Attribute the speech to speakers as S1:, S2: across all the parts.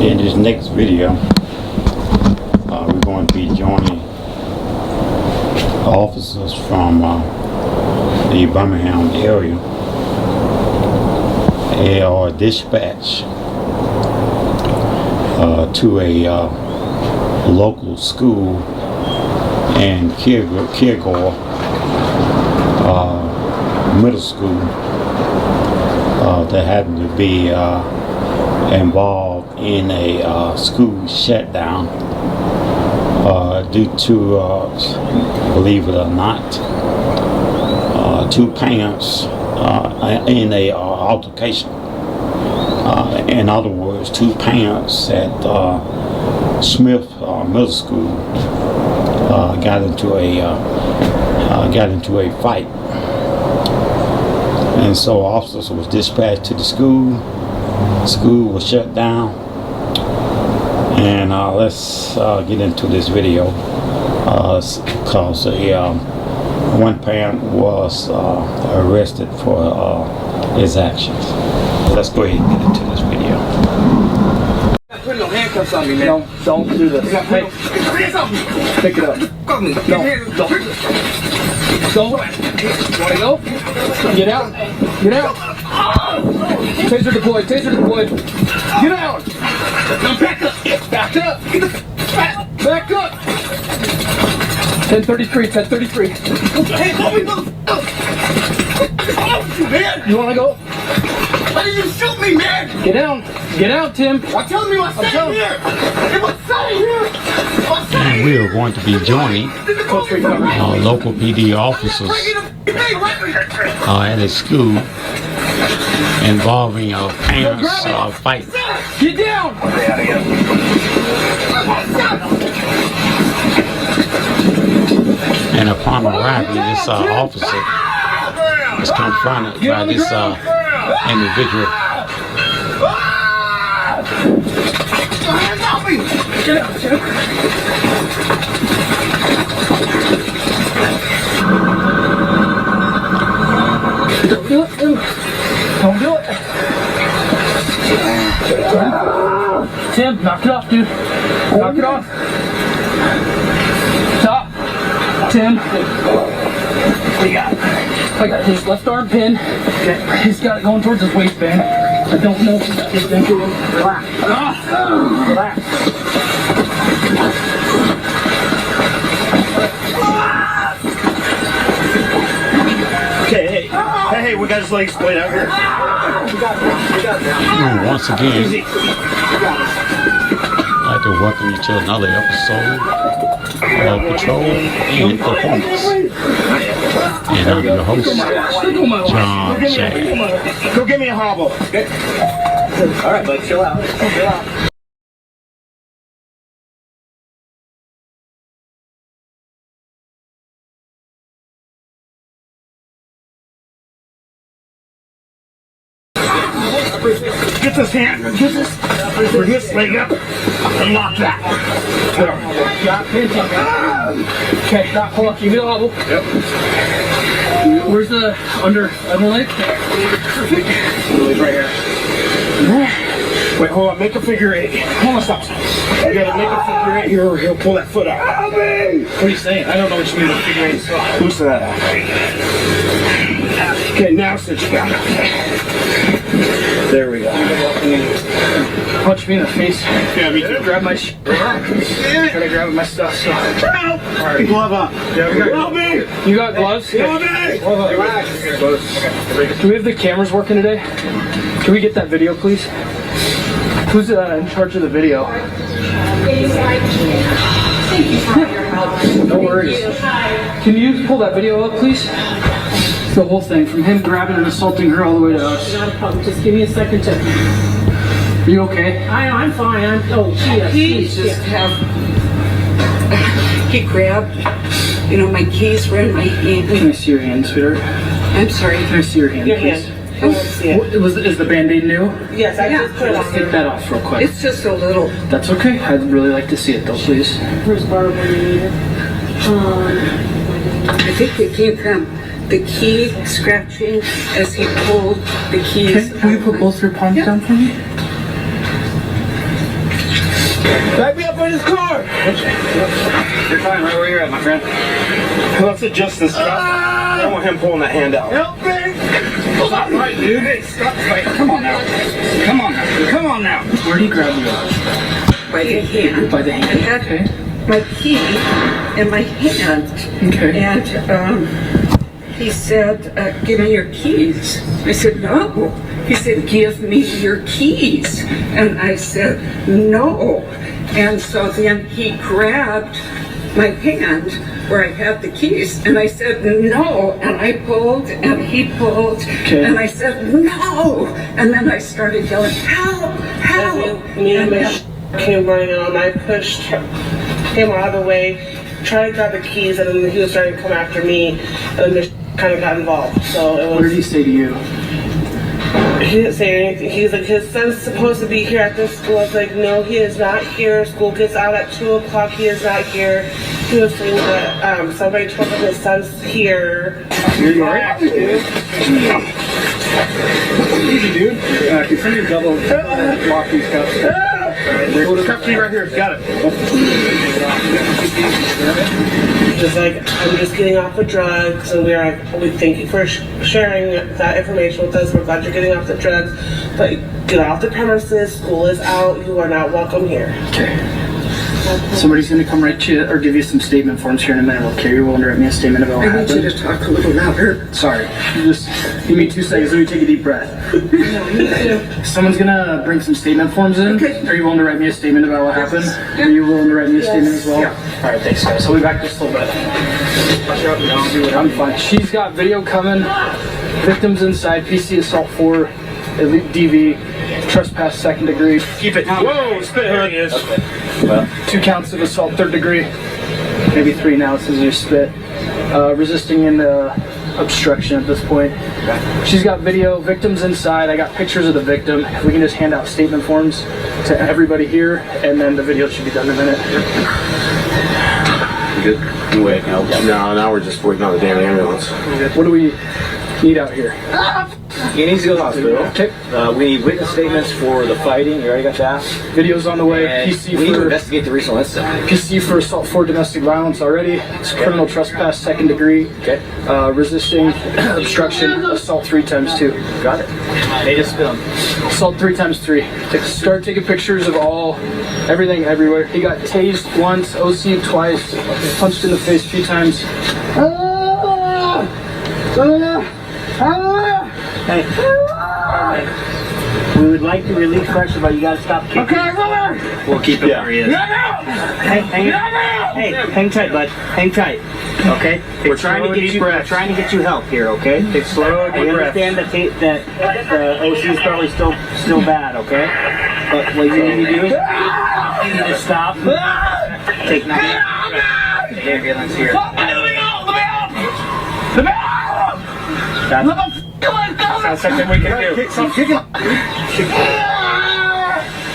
S1: In this next video, we're going to be joining officers from the Birmingham area. They are dispatched to a local school and Kilgore middle school that happened to be involved in a school shutdown due to, believe it or not, two parents in a altercation. In other words, two parents at Smith Middle School got into a fight, and so officers was dispatched to the school. School was shut down, and let's get into this video because one parent was arrested for his actions. Let's go ahead and get into this video.
S2: Put no handcuffs on me, man.
S3: No, don't do this. Hey, pick it up.
S2: No, don't.
S3: Don't. Wanna go? Get out. Get out. Taser deployed. Taser deployed. Get out.
S2: Now back up.
S3: Back up. Back up. 1033. 1033.
S2: Hey, hold me, motherfucker. Man,
S3: You wanna go?
S2: why did you shoot me, man?
S3: Get down. Get out, Tim.
S2: I'm telling you, I said it here. It was said here.
S1: And we are going to be joining local PD officers at a school involving parents fight.
S3: Get down.
S1: And upon arrival, this officer is confronted by this individual.
S3: Get out. Don't do it. Don't do it. Tim, knock it off, dude. Knock it off. Stop. Tim. What do you got? I got his left arm pin. Okay. He's got it going towards his waistband. I don't know if he's got his thing. Relax. Relax.
S2: Okay, hey, we got his legs splayed out here. We got it.
S1: And once again, I'd like to welcome you to another episode of Patrol and Performance. And I'm your host, John Shad.
S2: Go give me a hobble. Okay. All right, bud, chill out. Chill out. Get this hand, bring this leg up, and lock that.
S3: Okay, stop. Hold on. Give me the hobble.
S2: Yep.
S3: Where's the underleg?
S2: Right here. Wait, hold on, make a figure eight. Hold on, stop. You gotta make a figure eight here or he'll pull that foot out. Help me! What are you saying? I don't know what you mean with figure eight. Loosen that out. Okay, now sit you down. There we go.
S3: Punch me in the face.
S2: Yeah, me too.
S3: Grab my Gotta grab my stuff. So.
S2: Alright, glove up. Help me!
S3: You got gloves?
S2: Help me! Relax.
S3: Do we have the cameras working today? Can we get that video, please? Who's in charge of the video? No worries. Can you pull that video up, please? The whole thing, from him grabbing and assaulting her all the way to us.
S4: Not a problem. Just give me a second to.
S3: Are you okay?
S4: I'm fine. He grabbed, my keys were in my hand.
S3: Can I see your hand, sweetheart?
S4: I'm sorry.
S3: Can I see your hand, please?
S4: I won't see it.
S3: Is the Band-Aid new?
S4: Yes, I just put it
S3: Let's
S4: on.
S3: take that off real quick.
S4: It's just a little.
S3: That's okay. I'd really like to see it though, please.
S4: Where's Barbara? I think it came from the key scratching as he pulled the keys.
S3: Okay, will you put both your palms down for me?
S2: Back me up in his car.
S5: You're fine right where you're at, my friend.
S2: Let's adjust this stuff. I don't want him pulling that hand out. Help me!
S5: Stop fighting, dude. Hey, stop fighting. Come on now. Come on now. Come on now.
S3: Where do you grab you?
S4: By the hand.
S3: By the hand.
S4: I had
S3: Okay.
S4: my key in my hand.
S3: Okay.
S4: And he said, give me your keys. I said, no. He said, give me your keys. And I said, no. And so then he grabbed my hand where I had the keys, and I said, no. And I pulled, and he pulled, and I said, no. And then I started yelling, help, help.
S6: And then came running on. I pushed him out of the way, tried to grab the keys, and then he was trying to come after me, and then just kind of got involved. So it was.
S3: What did he say to you?
S6: He didn't say anything. He's like, his son's supposed to be here at this school. I was like, no, he is not here. School gets out at 2 o'clock. He is not here. He was saying that somebody told him his son's here.
S3: You're right, dude. Easy, dude. Can send you double lock these cups.
S2: There's cup key right here. Got it.
S6: Just like, I'm just getting off the drugs, and we're like, we thank you for sharing that information with us. We're glad you're getting off the drugs, but get off the premises. School is out. You are not welcome here.
S3: Okay. Somebody's going to come write you or give you some statement forms here in a minute. Okay, you're willing to write me a statement about what
S4: I need you
S3: happened?
S4: to talk a little louder.
S3: Sorry. Just give me 2 seconds. Let me take a deep breath. Someone's going to bring some statement forms in.
S4: Okay.
S3: Are you willing to write me a statement about what happened? Are you willing to write me a statement as well?
S4: Yeah.
S3: All right, thanks, guys. I'll be back just a little bit. I'm fine. She's got video coming. Victims inside. PC assault 4. Elite DV. Trespass 2nd degree.
S2: Keep it. Whoa, spit. Here he is.
S3: Okay. Well, 2 counts of assault 3rd degree. Maybe 3 now since you spit. Resisting in obstruction at this point. She's got video. Victims inside. I got pictures of the victim. We can just hand out statement forms to everybody here, and then the video should be done in a minute.
S5: Good. You wait. No, now we're just waiting on the damn ambulance.
S3: What do we need out here?
S5: He needs to go to the hospital.
S3: Okay.
S5: We need witness statements for the fighting. You already got that?
S3: Video's on the way.
S5: And
S3: PC
S5: we need to
S3: for
S5: investigate the recent incident.
S3: PC for assault 4 domestic violence already. It's criminal trespass 2nd degree.
S5: Okay.
S3: Resisting obstruction assault 3 times 2.
S5: Got it. Hey, just
S3: Assault 3 times 3. Start taking pictures of everything everywhere. He got tased once, OC'd twice, punched in the face a few times.
S7: Hey. We would like to release pressure, but you gotta stop kicking.
S3: Okay,
S5: we'll keep him where he is.
S7: Hey, hang tight, bud. Hang tight. Okay? We're trying to get you help here, okay?
S3: Take slow,
S7: I understand that the OC is probably still bad, okay? But what you need to do is you need to stop. Take 9.
S5: The ambulance here.
S2: That's something we can do.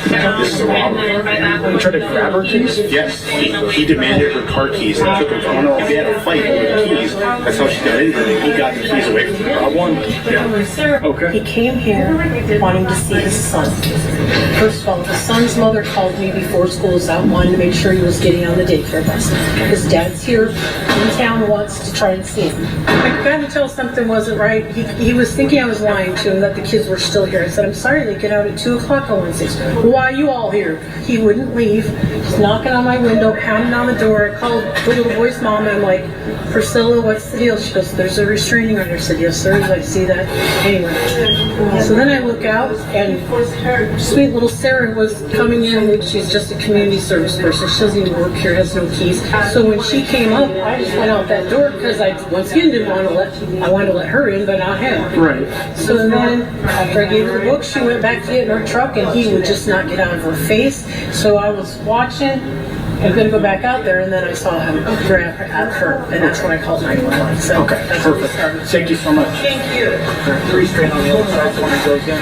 S8: This is a robbery.
S3: You tried to grab her keys?
S8: Yes, he demanded her car keys and took them from her. If they had a fight over the keys, that's how she got into it. He got the keys away from her.
S3: Okay.
S9: He came here wanting to see his son. First of all, the son's mother called me before school was out, wanting to make sure he was getting on the daycare bus. His dad's here in town, wants to try and see him. I got to tell something wasn't right. He was thinking I was lying to him, that the kids were still here. I said, I'm sorry, they get out at 2 o'clock on Wednesdays. Why are you all here? He wouldn't leave. He's knocking on my window, pounding on the door. I called the little boy's mom, and I'm like, Priscilla, what's the deal? She goes, there's a restraining order. I said, yes, sir. I see that. Anyway, so then I look out, and sweet little Sarah was coming in. She's just a community service person. She doesn't even work here, has no keys. So when she came up, I just went out that door because I once again I wanted to let her in, but not him.
S3: Right.
S9: So then after I gave her the book, she went back to get in her truck, and he would just not get out of her face. So I was watching. I'm going to go back out there, and then I saw him grab at her, and that's when I called 911. So
S3: Okay,
S9: that's
S3: perfect. Thank you so much.
S9: Thank you.
S5: 3 straight on the other side when it goes in.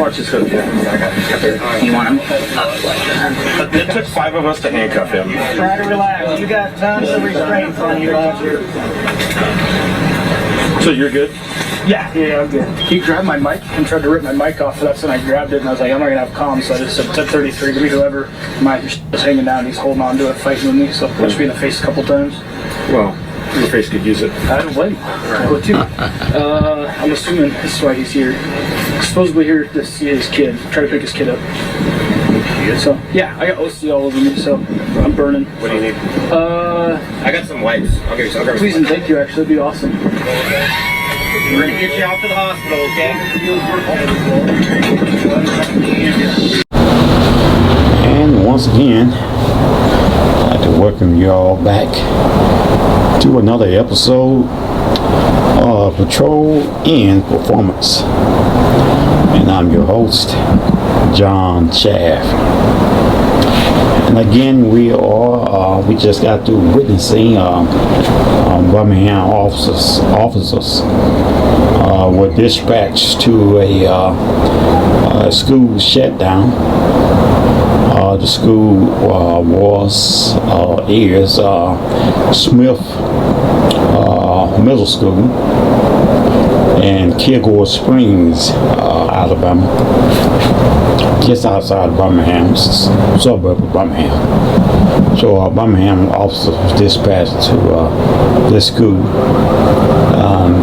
S8: Watch this go.
S5: You want him?
S2: It took 5 of us to handcuff him.
S7: Try to relax. You got tons of restraints on you.
S2: So you're good?
S5: Yeah, I'm good. He grabbed my mic and tried to rip my mic off, so that's when I grabbed it, and I was like, I'm not gonna have comms, so I just said, it's at 33, give me whoever, my sh is hanging down, he's holding on to it, fighting with me, so punched me in the face a couple times.
S8: Well, your face could use it.
S5: I don't blame him. I would too. I'm assuming this is why he's here. Supposedly here to see his kid, try to pick his kid up. So, yeah, I got OC all over me, so I'm burning.
S8: What do you need? I got some wipes. I'll give you some.
S5: Please and thank you, actually, that'd be awesome.
S8: We're gonna get you out to the hospital, okay?
S1: And once again, I'd like to welcome you all back to another episode of Patrol in Performance. And I'm your host, John Chaff. And again, we just got through witnessing Birmingham officers were dispatched to a school shutdown. The school is Smith Middle School in Kilgore Springs, Alabama, just outside of Birmingham, suburb of Birmingham. So Birmingham officers was dispatched to this school,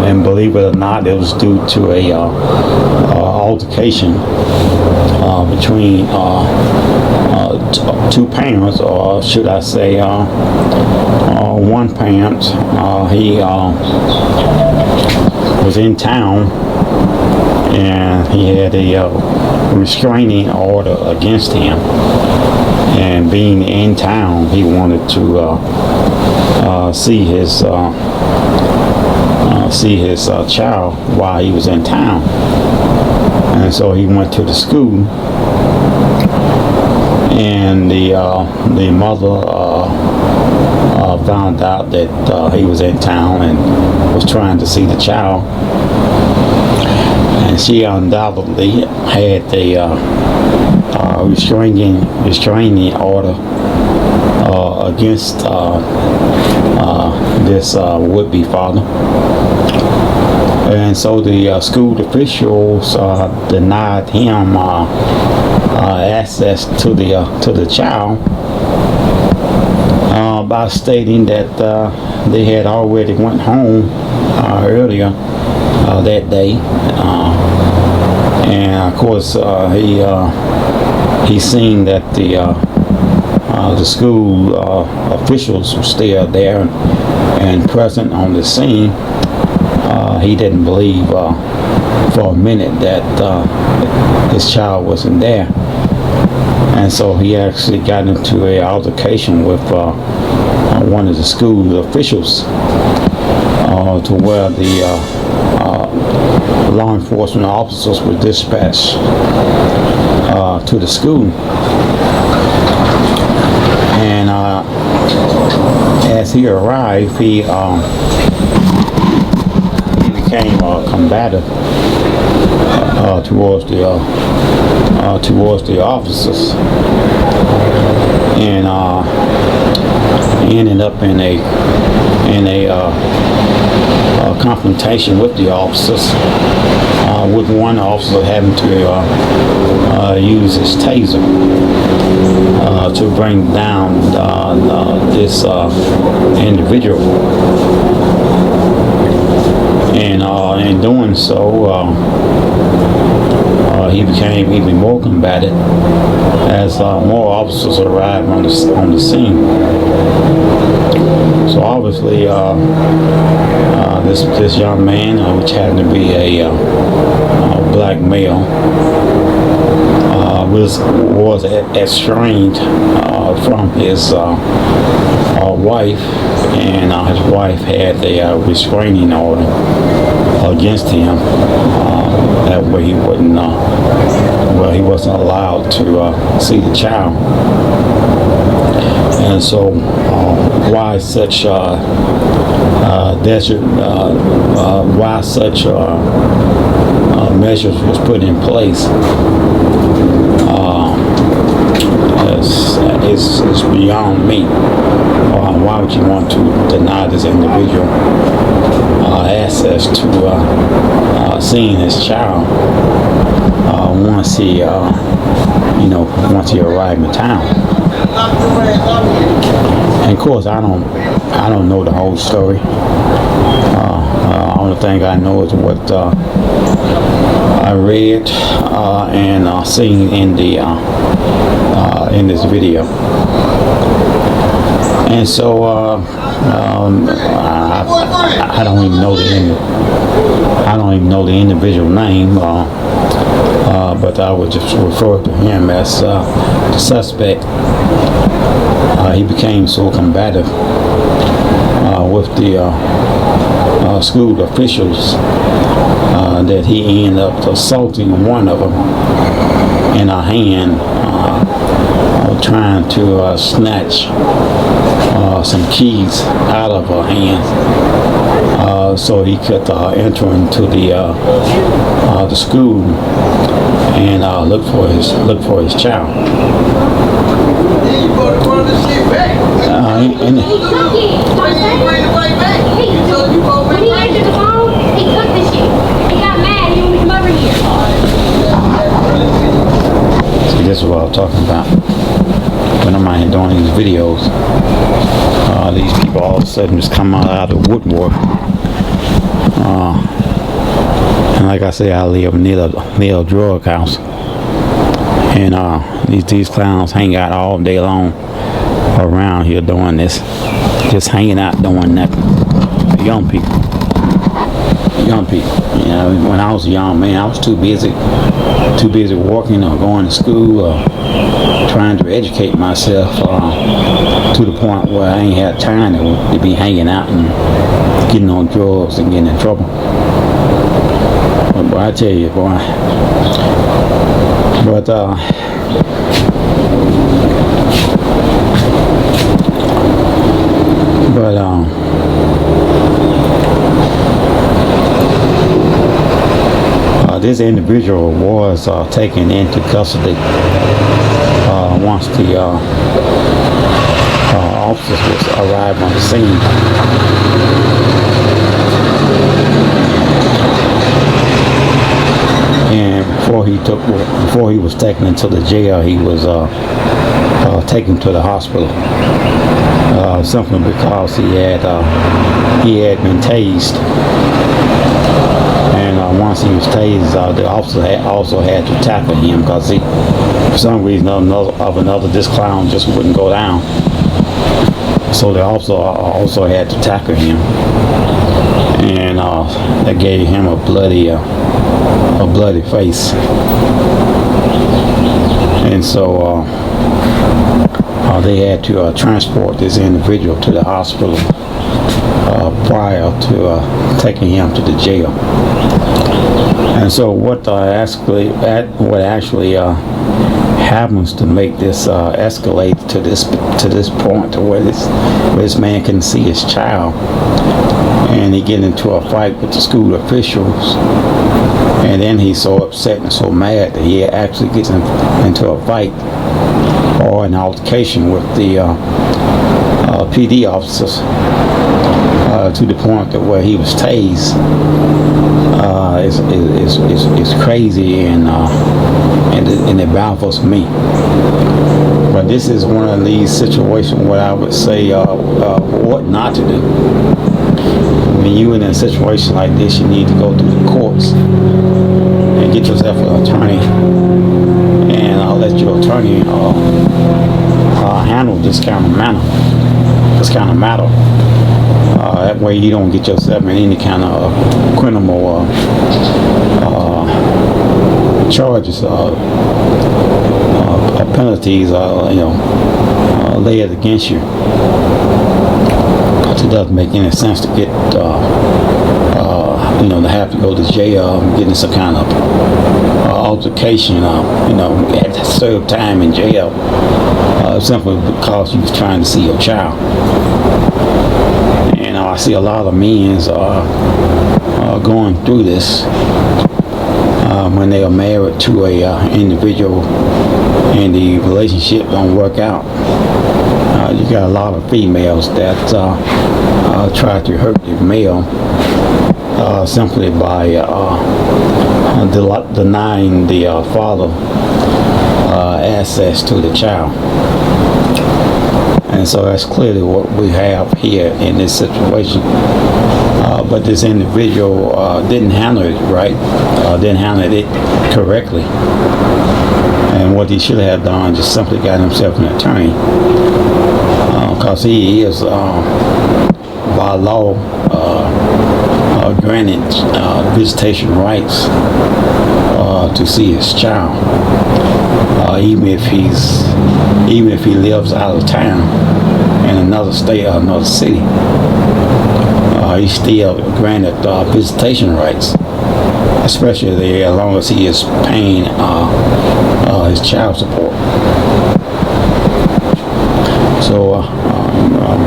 S1: and believe it or not, it was due to a altercation between two parents, or should I say one parent. He was in town and he had a restraining order against him, and being in town he wanted to see his child while he was in town, and so he went to the school, and the mother found out that he was in town and was trying to see the child, and she undoubtedly had the restraining order against this would-be father. And so the school officials denied him access to the child by stating that they had already went home earlier that day, and of course he seen that the school officials were still there and present on the scene. He didn't believe for a minute that his child wasn't there, and so he actually got into an altercation with one of the school officials, to where the law enforcement officers were dispatched to the school. And as he arrived, he became combative towards the officers, and ended up in a confrontation with the officers, with one officer having to use his taser to bring down this individual. And in doing so, he became even more combative as more officers arrived on the scene. So obviously, this young man, which happened to be a black male, was estranged from his wife, and his wife had a restraining order against him. That way he wouldn't, he wasn't allowed to see the child. And so why such measures was put in place it's beyond me. Why would you want to deny this individual access to seeing his child once he arrived in town? And of course, I don't know the whole story. Only thing I know is what I read and seen in the in this video. And so I don't even know the individual name, but I would just refer to him as the suspect. He became so combative with the school officials that he ended up assaulting one of them in her hand, trying to snatch some keys out of her hand so he could enter into the school and look for his child. See, this is what I'm talking about. When I'm out here doing these videos, these people all of a sudden just come out of the woodwork. And like I say, I live near a drug house, and these clowns hang out all day long around here doing this, just hanging out doing nothing. Young people. You know, when I was a young man, I was too busy working or going to school or trying to educate myself to the point where I ain't had time to be hanging out and getting on drugs and getting in trouble. But boy, I tell you, boy. But this individual was taken into custody once the officers arrived on the scene. And before he was taken into the jail, he was taken to the hospital simply because he had been tased. And once he was tased, the officer also had to tackle him because for some reason this clown just wouldn't go down. So the officer also had to tackle him, and they gave him a bloody face. And so they had to transport this individual to the hospital prior to taking him to the jail. And so what actually happens to make this escalate to this point to where this man can see his child, and he get into a fight with the school officials, and then he's so upset and so mad that he actually gets into a fight or an altercation with the PD officers to the point that where he was tased. It's crazy, and it baffles me. But this is one of these situations where I would say what not to do. When you're in a situation like this, you need to go through the courts and get yourself an attorney, and let your attorney handle this kind of matter. That way you don't get yourself in any kind of criminal charges or penalties laid against you. It doesn't make any sense to get to have to go to jail and get in some kind of altercation, have to serve time in jail simply because you was trying to see your child. And I see a lot of men going through this when they are married to a individual and the relationship don't work out. You got a lot of females that try to hurt the male simply by denying the father access to the child. And so that's clearly what we have here in this situation. But this individual didn't handle it right, didn't handle it correctly. And what he should have done, just simply got himself an attorney. Because he is, by law, granted visitation rights to see his child. Even if he lives out of town in another state or another city, he's still granted visitation rights, especially as long as he is paying his child support. So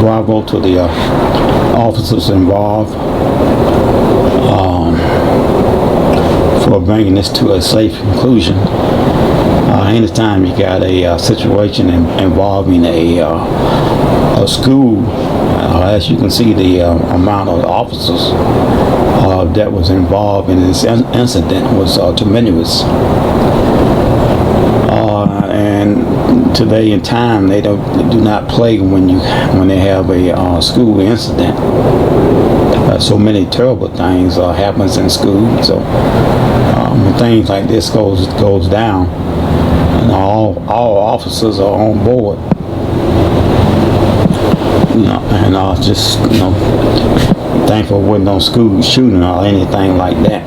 S1: bravo to the officers involved for bringing this to a safe conclusion. Anytime you got a situation involving a school, as you can see, the amount of officers that was involved in this incident was tremendous. And today in time, they do not play when they have a school incident. So many terrible things happens in school. So when things like this goes down, and all officers are on board. And just thankful wasn't no school shooting or anything like that.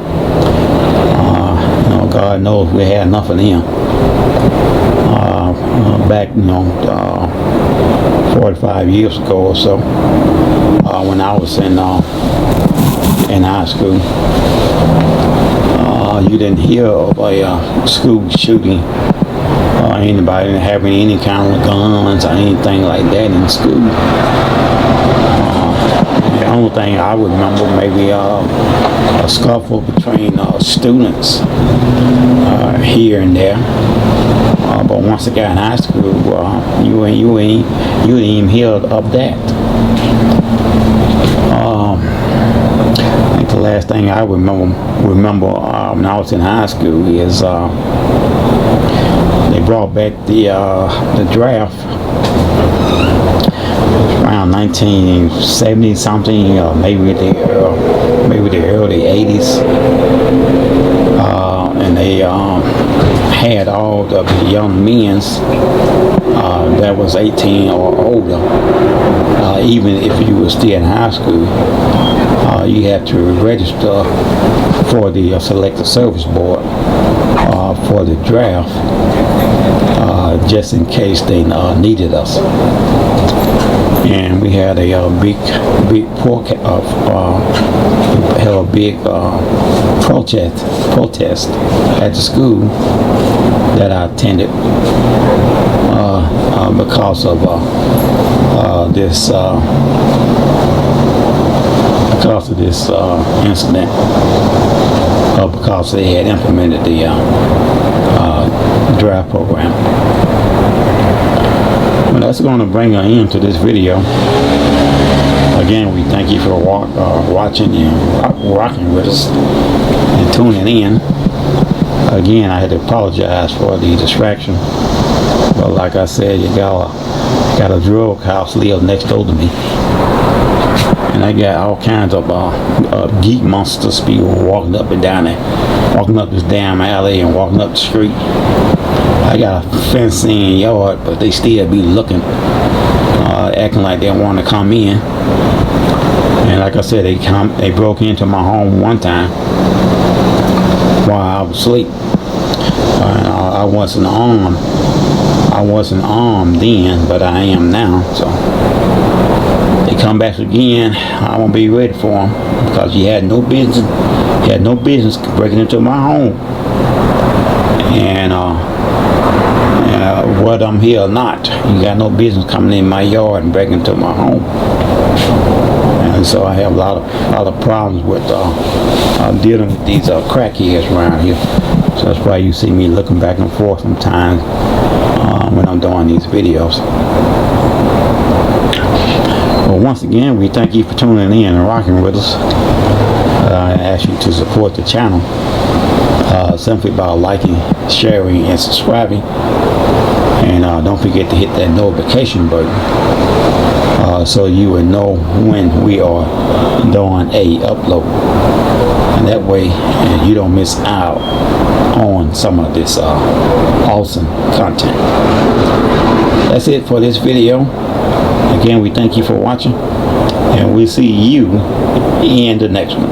S1: God knows we had enough of them. Back 45 years ago or so, when I was in high school, you didn't hear of a school shooting or anybody having any kind of guns or anything like that in school. The only thing I would remember maybe a scuffle between students here and there. But once I got in high school, you ain't even hear of that. I think the last thing I remember when I was in high school is they brought back the draft around 1970 something, maybe the early 80s, and they had all the young men that was 18 or older, even if you were still in high school, you had to register for the Selective Service Board for the draft, just in case they needed us. And we had a big protest at the school that I attended because of this incident, because they had implemented the draft program. Well, that's going to bring an end to this video. Again, we thank you for watching and rocking with us and tuning in. Again, I had to apologize for the distraction, but like I said, you got a drug house live next door to me, and I got all kinds of geek monsters people walking up and down there, walking up this damn alley and walking up the street. I got a fenced in yard, but they still be looking, acting like they want to come in. And like I said, they broke into my home one time while I was asleep. I wasn't armed. I wasn't armed then, but I am now. So they come back again. I won't be ready for them, because you had no business. You had no business breaking into my home. And whether I'm here or not, you got no business coming in my yard and breaking into my home. And so I have a lot of problems with dealing with these crackheads around here. So that's why you see me looking back and forth sometimes when I'm doing these videos. Well, once again, we thank you for tuning in and rocking with us. I ask you to support the channel simply by liking, sharing, and subscribing. And don't forget to hit that notification button so you will know when we are doing a upload. And that way you don't miss out on some of this awesome content. That's it for this video. Again, we thank you for watching, and we'll see you in the next one.